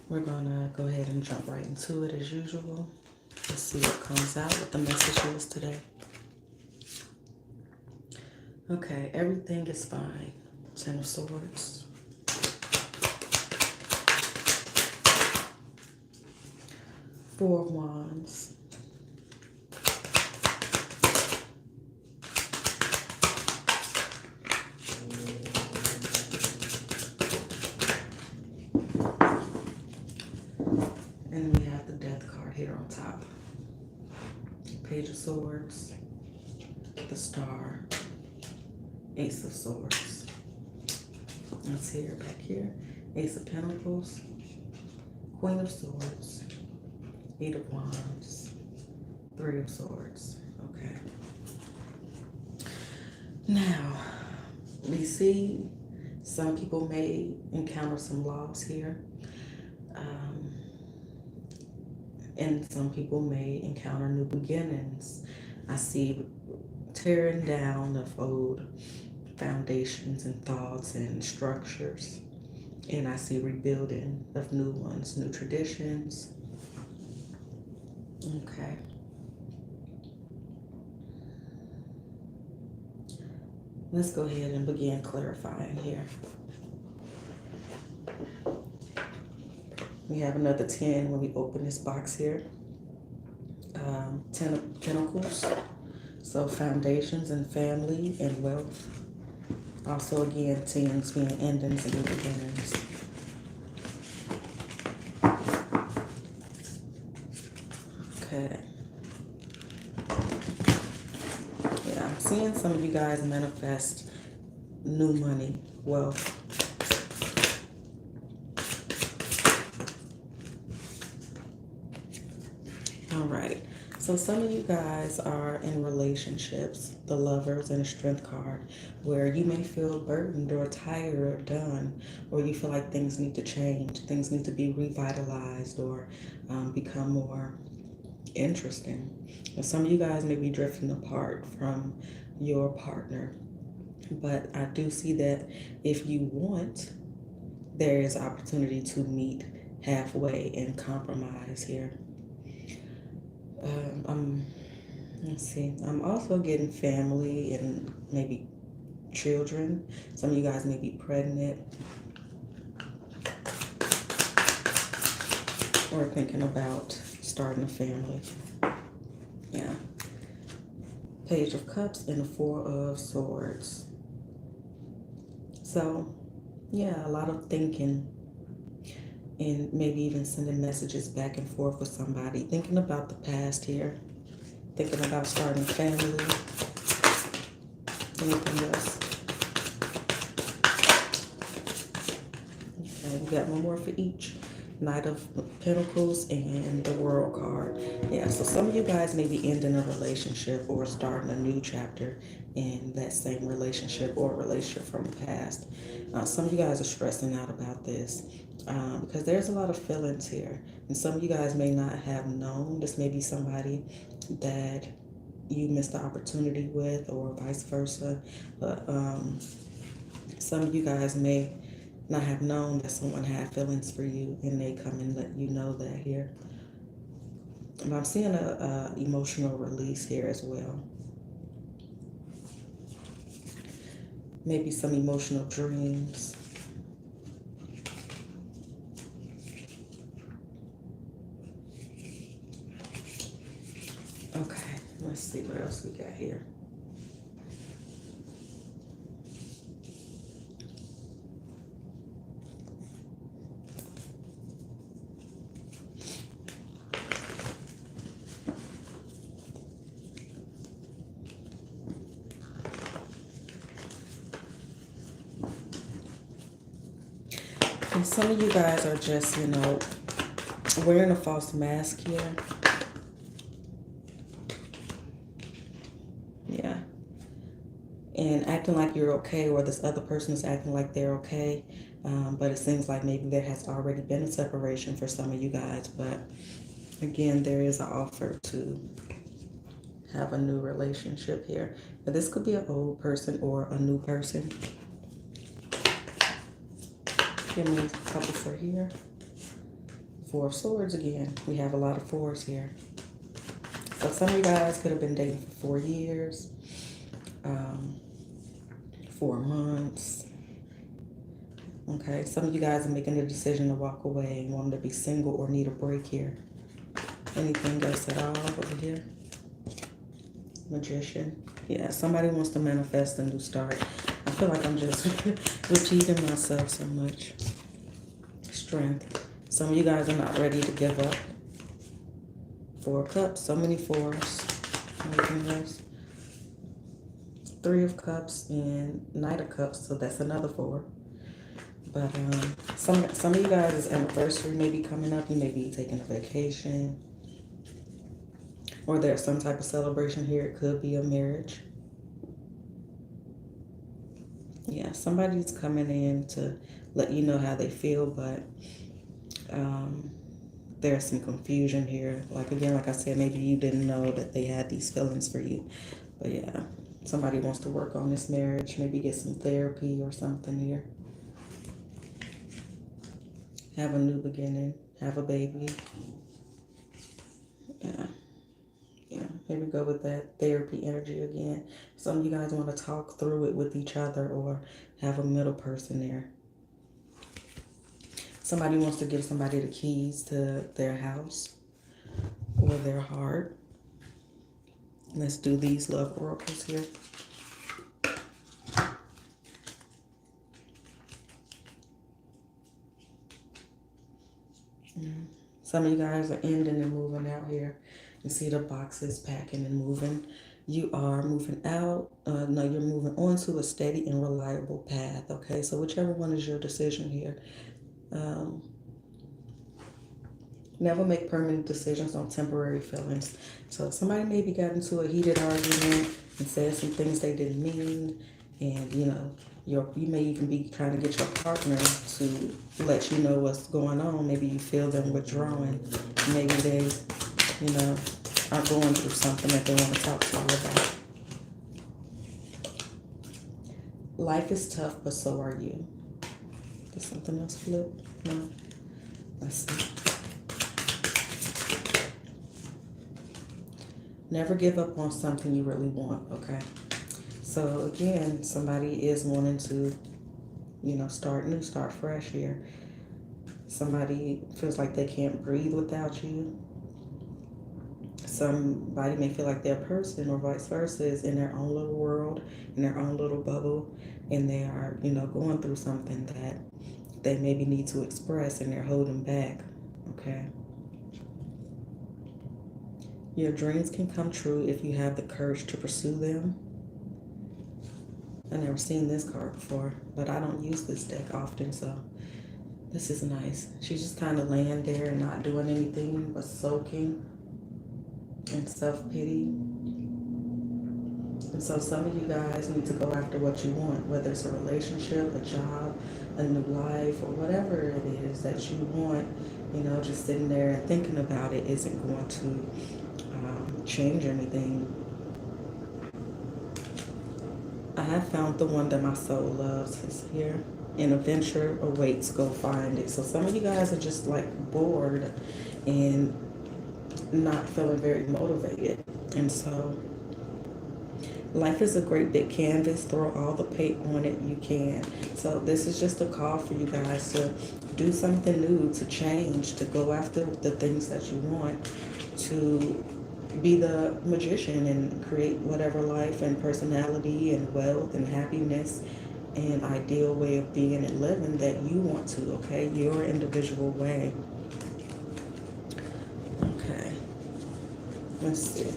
We're gonna go ahead and jump right into it as usual. Let's see what comes out, what the message is today. Okay, everything is fine. Ten of Swords. Four of Wands. And we have the Death card here on top. Page of Swords. The Star. Ace of Swords. Let's see here, back here. Ace of Pentacles. Queen of Swords. Eight of Wands. Three of Swords. Okay. Now, we see some people may encounter some loss here. And some people may encounter new beginnings. I see tearing down of old foundations and thoughts and structures. And I see rebuilding of new ones, new traditions. Okay. Let's go ahead and begin clarifying here. We have another 10 when we open this box here. 10 of Pentacles. So foundations and family and wealth. Also again, 10s being endings and new beginnings. Okay. Yeah, I'm seeing some of you guys manifest new money, wealth. All right. So some of you guys are in relationships, the Lovers and the Strength card, where you may feel burdened or tired or done, or you feel like things need to change, things need to be revitalized or become more interesting. And some of you guys may be drifting apart from your partner, but I do see that if you want, there is opportunity to meet halfway and compromise here. Let's see. I'm also getting family and maybe children. Some of you guys may be pregnant or thinking about starting a family. Yeah. Page of Cups and the Four of Swords. So, yeah, a lot of thinking. And maybe even sending messages back and forth with somebody. Thinking about the past here. Thinking about starting a family. Anything else? Okay, we got one more for each. Knight of Pentacles and the World card. Yeah, so some of you guys may be ending a relationship or starting a new chapter in that same relationship or relationship from the past. Some of you guys are stressing out about this. Because there's a lot of feelings here. And some of you guys may not have known. This may be somebody that you missed the opportunity with or vice versa. But some of you guys may not have known that someone had feelings for you and they come and let you know that here. But I'm seeing a emotional release here as well. Maybe some emotional dreams. Okay, let's see what else we got here. And some of you guys are just, wearing a false mask here. Yeah. And acting like you're okay, or this other person is acting like they're okay. But it seems like maybe there has already been a separation for some of you guys. But again, there is an offer to have a new relationship here. But this could be an old person or a new person. Give me a couple for here. Four of Swords again. We have a lot of fours here. So some of you guys could have been dating for 4 years, 4 months. Okay, some of you guys are making the decision to walk away and wanting to be single or need a break here. Anything else at all over here? Magician. Yeah, somebody wants to manifest a new start. I feel like I'm just repeating myself so much. Strength. Some of you guys are not ready to give up. 4 of Cups. So many fours. Anything else? 3 of Cups and Knight of Cups. So that's another 4. But some of you guys' anniversary may be coming up. You may be taking a vacation. Or there's some type of celebration here. It could be a marriage. Yeah, somebody's coming in to let you know how they feel, but there's some confusion here. Like, again, like I said, maybe you didn't know that they had these feelings for you. But yeah, somebody wants to work on this marriage, maybe get some therapy or something here. Have a new beginning, have a baby. Yeah, here we go with that therapy energy again. Some of you guys want to talk through it with each other or have a middle person there. Somebody wants to give somebody the keys to their house or their heart. Let's do these love oracles here. Some of you guys are ending and moving out here. You see the boxes packing and moving. You are moving out. No, you're moving on to a steady and reliable path. Okay, so whichever one is your decision here. Never make permanent decisions on temporary feelings. So somebody maybe got into a heated argument and said some things they didn't mean. And, you may even be trying to get your partner to let you know what's going on. Maybe you feel them withdrawing. Maybe they, are going through something that they want to talk to you about. Life is tough, but so are you. Did something else flip? No? Let's see. Never give up on something you really want, okay? So again, somebody is wanting to, start new, start fresh here. Somebody feels like they can't breathe without you. Somebody may feel like their person or vice versa is in their own little world, in their own little bubble, and they are, going through something that they maybe need to express and they're holding back, okay? Your dreams can come true if you have the courage to pursue them. I've never seen this card before, but I don't use this deck often, so this is nice. She's just kind of laying there and not doing anything but soaking in self-pity. And so some of you guys need to go after what you want, whether it's a relationship, a job, a new life, or whatever it is that you want. Just sitting there and thinking about it isn't going to change anything. I have found the one that my soul loves. Is here. An adventure awaits, go find it. So some of you guys are just like bored and not feeling very motivated. And so life is a great big canvas. Throw all the paint on it you can. So this is just a call for you guys to do something new, to change, to go after the things that you want, to be the magician and create whatever life and personality and wealth and happiness and ideal way of being and living that you want to, okay? Your individual way. Okay. Let's see.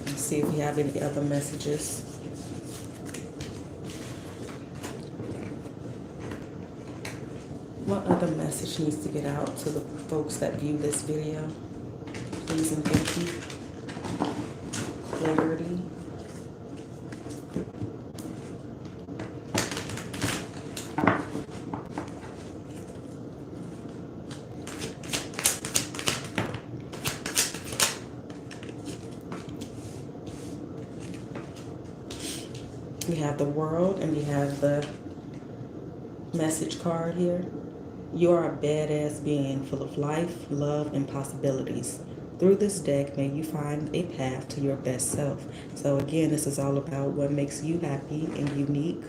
Let's see if we have any other messages. What other message needs to get out to the folks that view this video? Please and thank you. Clarity. We have the World, and we have the message card here. You are a badass being full of life, love, and possibilities. Through this deck, may you find a path to your best self. So again, this is all about what makes you happy and unique.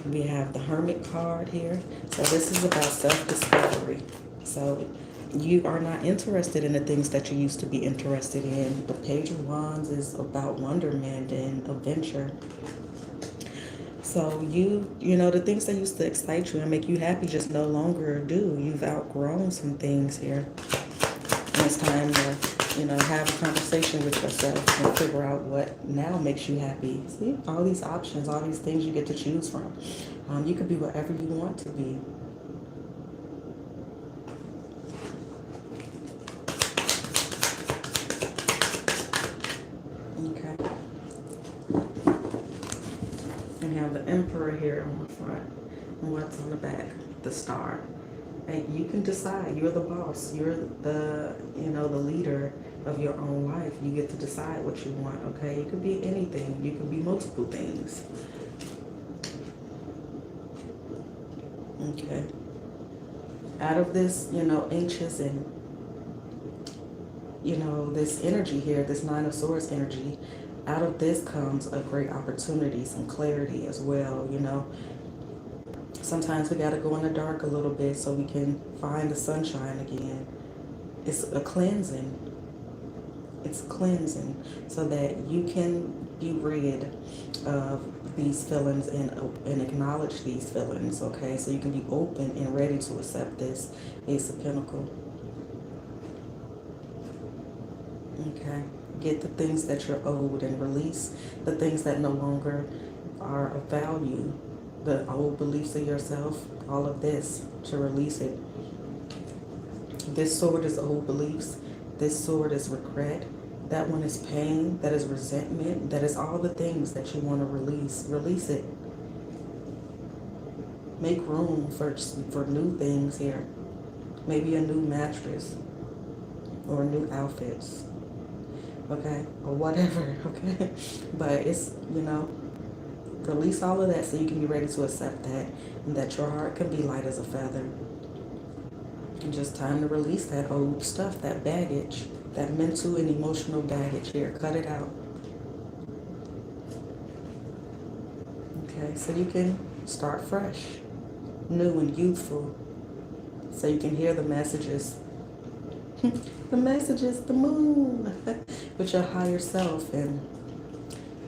We have the Hermit card here. So this is about self-discovery. So you are not interested in the things that you used to be interested in. The Page of Wands is about wonderment and adventure. So you know, the things that used to excite you and make you happy just no longer do. You've outgrown some things here. And it's time to, you know, have a conversation with yourself and figure out what now makes you happy. See, all these options, all these things you get to choose from. You could be whatever you want to be. Okay. And have the Emperor here on the front. And what's on the back? The Star. And you can decide. You're the boss. You're the, you know, the leader of your own life. You get to decide what you want, okay? You could be anything. You could be multiple things. Okay. Out of this, you know, anxious and, you know, this energy here, this Nine of Swords energy, out of this comes a great opportunity, some clarity as well, you know. Sometimes we got to go in the dark a little bit so we can find the sunshine again. It's a cleansing. It's cleansing so that you can be rid of these feelings and acknowledge these feelings, okay? So you can be open and ready to accept this Ace of Pentacles. Okay? Get the things that you're owed and release the things that no longer are of value. The old beliefs of yourself, all of this, to release it. This sword is old beliefs. This sword is regret. That one is pain. That is resentment. That is all the things that you want to release. Release it. Make room for new things here. Maybe a new mattress or new outfits. Okay? Or whatever, okay? But it's, you know, release all of that so you can be ready to accept that, and that your heart can be light as a feather. And just time to release that old stuff, that baggage, that mental and emotional baggage here. Cut it out. Okay, so you can start fresh, new and youthful, so you can hear the messages. The messages, the moon, with your higher self, and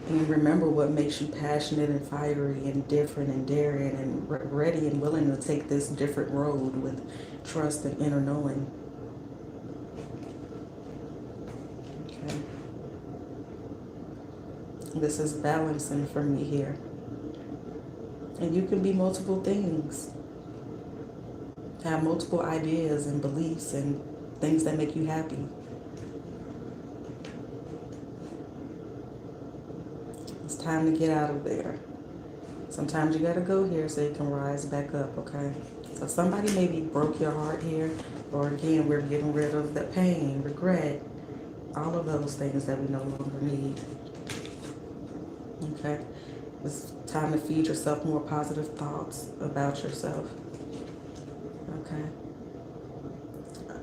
remember what makes you passionate and fiery and different and daring and ready and willing to take this different road with trust and inner knowing. Okay. This is balancing for me here. And you can be multiple things. Have multiple ideas and beliefs and things that make you happy. It's time to get out of there. Sometimes you got to go here so you can rise back up, okay? So somebody maybe broke your heart here, or again, we're getting rid of the pain, regret, all of those things that we no longer need. Okay? It's time to feed yourself more positive thoughts about yourself. Okay?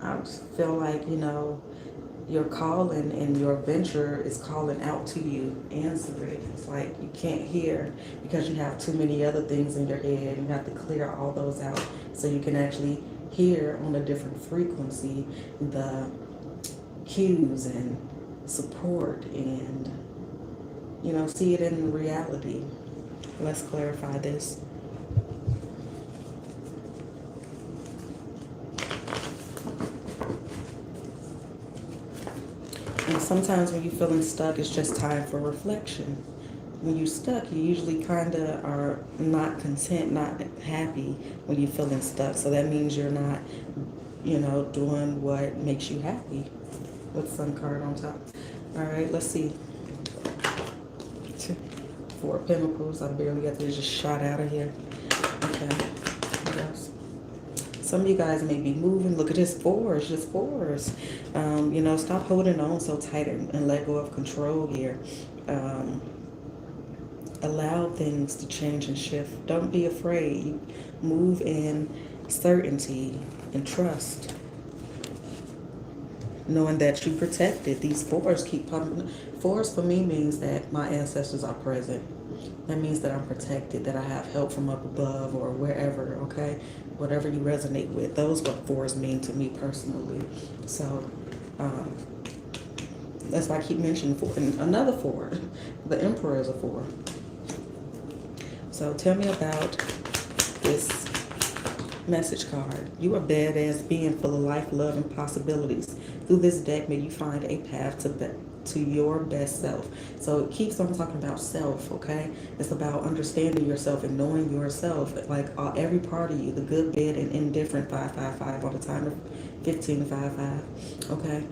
I just feel like, you know, your calling and your venture is calling out to you. Answer it. It's like you can't hear because you have too many other things in your head. You have to clear all those out so you can actually hear on a different frequency the cues and support and, you know, see it in reality. Let's clarify this. And sometimes when you're feeling stuck, it's just time for reflection. When you're stuck, you usually kind of are not content, not happy when you're feeling stuck. So that means you're not, you know, doing what makes you happy. With Sun card on top. All right, let's see. Four of Pentacles. I barely got this just shot out of here. Okay. What else? Some of you guys may be moving. Look at this fours, just fours. You know, stop holding on so tight and let go of control here. Allow things to change and shift. Don't be afraid. Move in certainty and trust, knowing that you protected. These fours keep coming. Fours for me means that my ancestors are present. That means that I'm protected, that I have help from up above or wherever, okay? Whatever you resonate with. Those what fours mean to me personally. So um, that's why I keep mentioning four. And another four, the Emperor is a four. So tell me about this message card. You are badass being full of life, love, and possibilities. Through this deck, may you find a path to your best self. So it keeps on talking about self, okay? It's about understanding yourself and knowing yourself, like every part of you, the good, bad, and indifferent. 555 on the timer, 1555. Okay.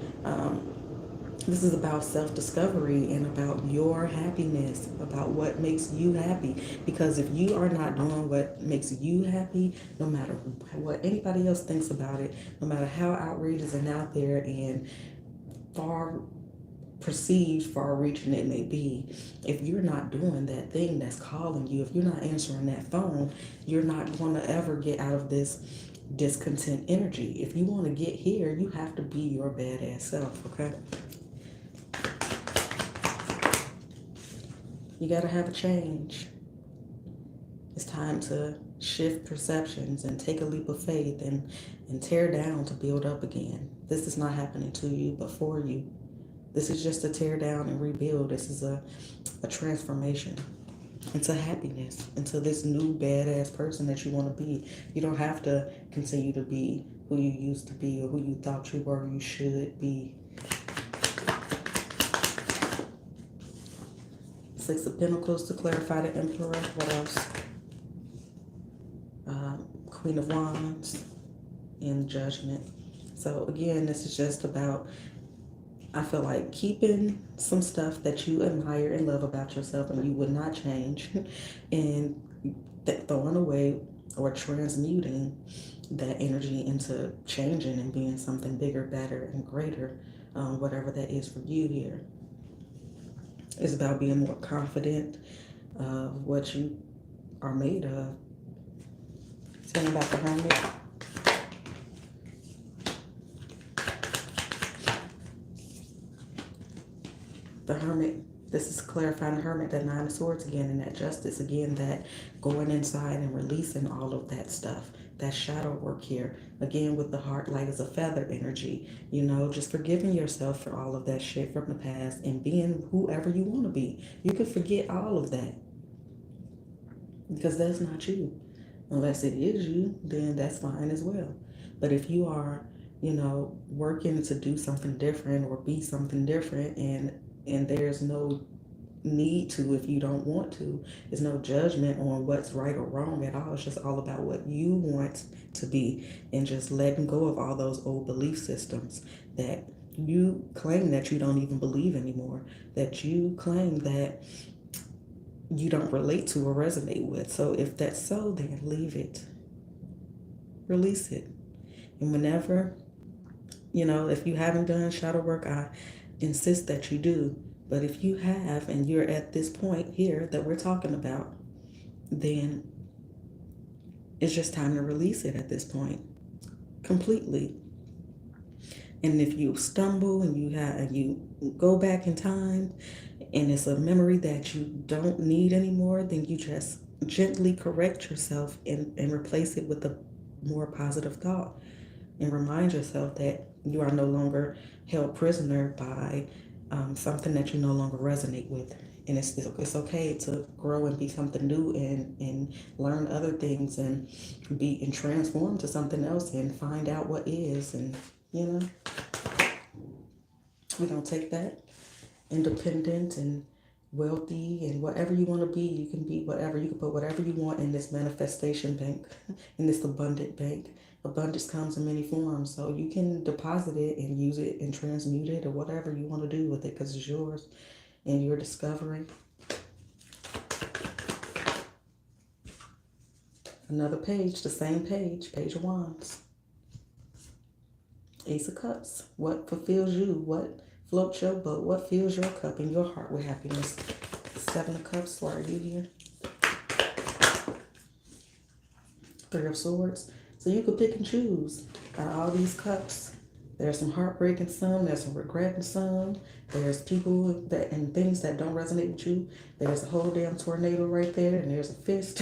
This is about self-discovery and about your happiness, about what makes you happy. Because if you are not doing what makes you happy, no matter what anybody else thinks about it, no matter how outrageous and out there and far perceived far reaching it may be, if you're not doing that thing that's calling you, if you're not answering that phone, you're not going to ever get out of this discontent energy. If you want to get here, you have to be your badass self, okay? You got to have a change. It's time to shift perceptions and take a leap of faith and tear down to build up again. This is not happening to you, but for you. This is just a tear down and rebuild. This is a transformation into happiness, into this new badass person that you want to be. You don't have to continue to be who you used to be or who you thought you were, you should be. Six of Pentacles to clarify the Emperor. What else? Queen of Wands and Judgment. So again, this is just about, I feel like, keeping some stuff that you admire and love about yourself and you would not change, and throwing away or transmuting that energy into changing and being something bigger, better, and greater, whatever that is for you here. It's about being more confident of what you are made of. Tell me about the Hermit. The Hermit, this is clarifying the Hermit, that Nine of Swords again, and that Justice again, that going inside and releasing all of that stuff, that shadow work here, again with the heart light as a feather energy, you know, just forgiving yourself for all of that shit from the past and being whoever you want to be. You can forget all of that because that's not you. Unless it is you, then that's fine as well. But if you are, you know, working to do something different or be something different, and there's no need to if you don't want to. There's no judgment on what's right or wrong at all. It's just all about what you want to be, and just letting go of all those old belief systems that you claim that you don't even believe anymore, that you claim that you don't relate to or resonate with. So if that's so, then leave it. Release it. And whenever, you know, if you haven't done shadow work, I insist that you do. But if you have and you're at this point here that we're talking about, then it's just time to release it at this point completely. And if you stumble and you go back in time and it's a memory that you don't need anymore, then you just gently correct yourself and replace it with a more positive thought, and remind yourself that you are no longer held prisoner by something that you no longer resonate with. And it's okay to grow and be something new and learn other things and transform to something else and find out what is. And you know, we don't take that independent and wealthy and whatever you want to be. You can be whatever. You can put whatever you want in this manifestation bank, in this abundant bank. Abundance comes in many forms, so you can deposit it and use it and transmute it or whatever you want to do with it, because it's yours and you're discovering. Another page, the same page, Page of Wands. Ace of Cups. What fulfills you? What floats your boat? What fills your cup and your heart with happiness? Seven of Cups, why are you here? Three of Swords. So you could pick and choose out of all these cups. There's some heartbreak in some, there's some regret in some, there's people that and things that don't resonate with you. There's a whole damn tornado right there, and there's a fist.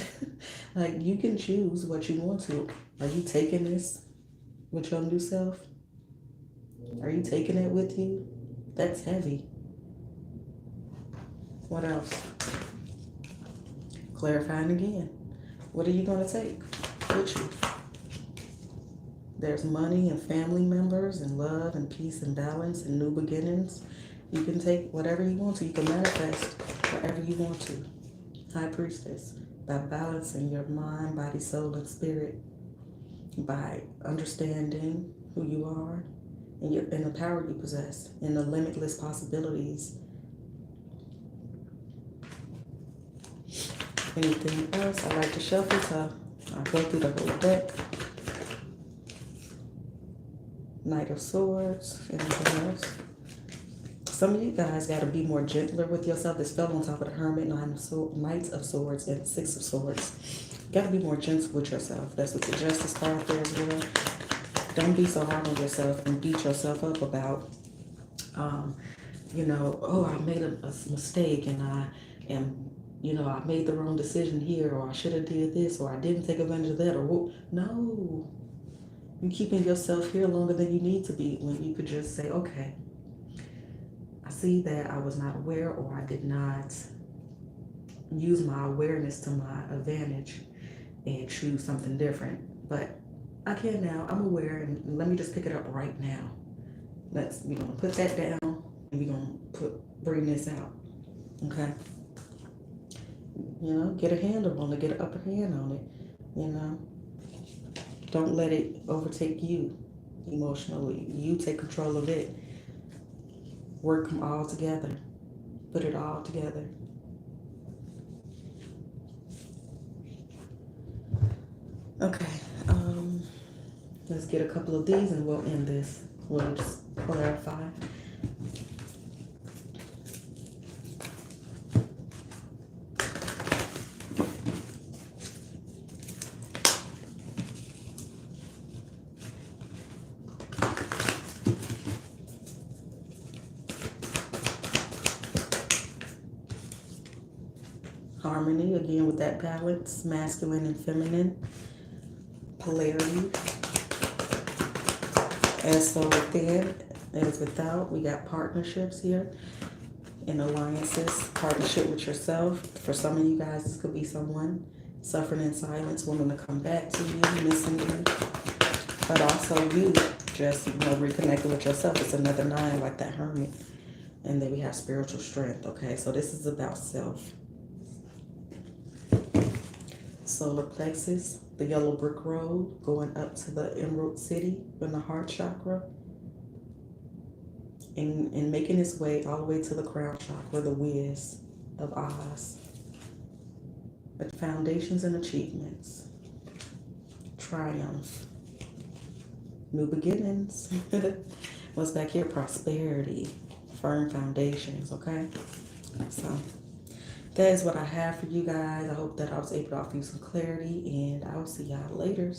Like, you can choose what you want to. Are you taking this with your new self? Are you taking it with you? That's heavy. What else? Clarifying again. What are you going to take with you? There's money and family members and love and peace and balance and new beginnings. You can take whatever you want to. You can manifest whatever you want to. High Priestess. By balancing your mind, body, soul, and spirit. By understanding who you are and the power you possess and the limitless possibilities. Anything else? I like to shuffle, so I'll go through the whole deck. Knight of Swords. Anything else? Some of you guys got to be more gentler with yourself. This fell on top of the Hermit, Knight of Swords, and Six of Swords. You got to be more gentle with yourself. That's what the Justice card there as well. Don't be so hard on yourself and beat yourself up about, oh, I made a mistake and I made the wrong decision here, or I should have did this, or I didn't take advantage of that, or no. You're keeping yourself here longer than you need to be when you could just say, okay, I see that I was not aware, or I did not use my awareness to my advantage and choose something different. But I can now. I'm aware, and let me just pick it up right now. We're gonna put that down, and we're gonna bring this out. Okay. Get a handle on it, get an upper hand on it. Don't let it overtake you emotionally. You take control of it. Work them all together. Put it all together. Okay. Let's get a couple of these and we'll end this. We'll just clarify. Harmony, again with that balance, masculine and feminine. Polarity. As so within, as without. We got partnerships here and alliances. Partnership with yourself. For some of you guys, this could be someone suffering in silence, wanting to come back to you, missing you. But also you just, reconnecting with yourself. It's another 9, like that Hermit. And then we have spiritual strength, okay? So this is about self. Solar plexus, the yellow brick road going up to the Emerald City in the heart chakra, and making its way all the way to the crown chakra, the Wiz of Oz. Foundations and achievements, triumph, new beginnings. What's back here? Prosperity, firm foundations, okay? So that is what I have for you guys. I hope that I was able to offer you some clarity, and I'll see y'all later.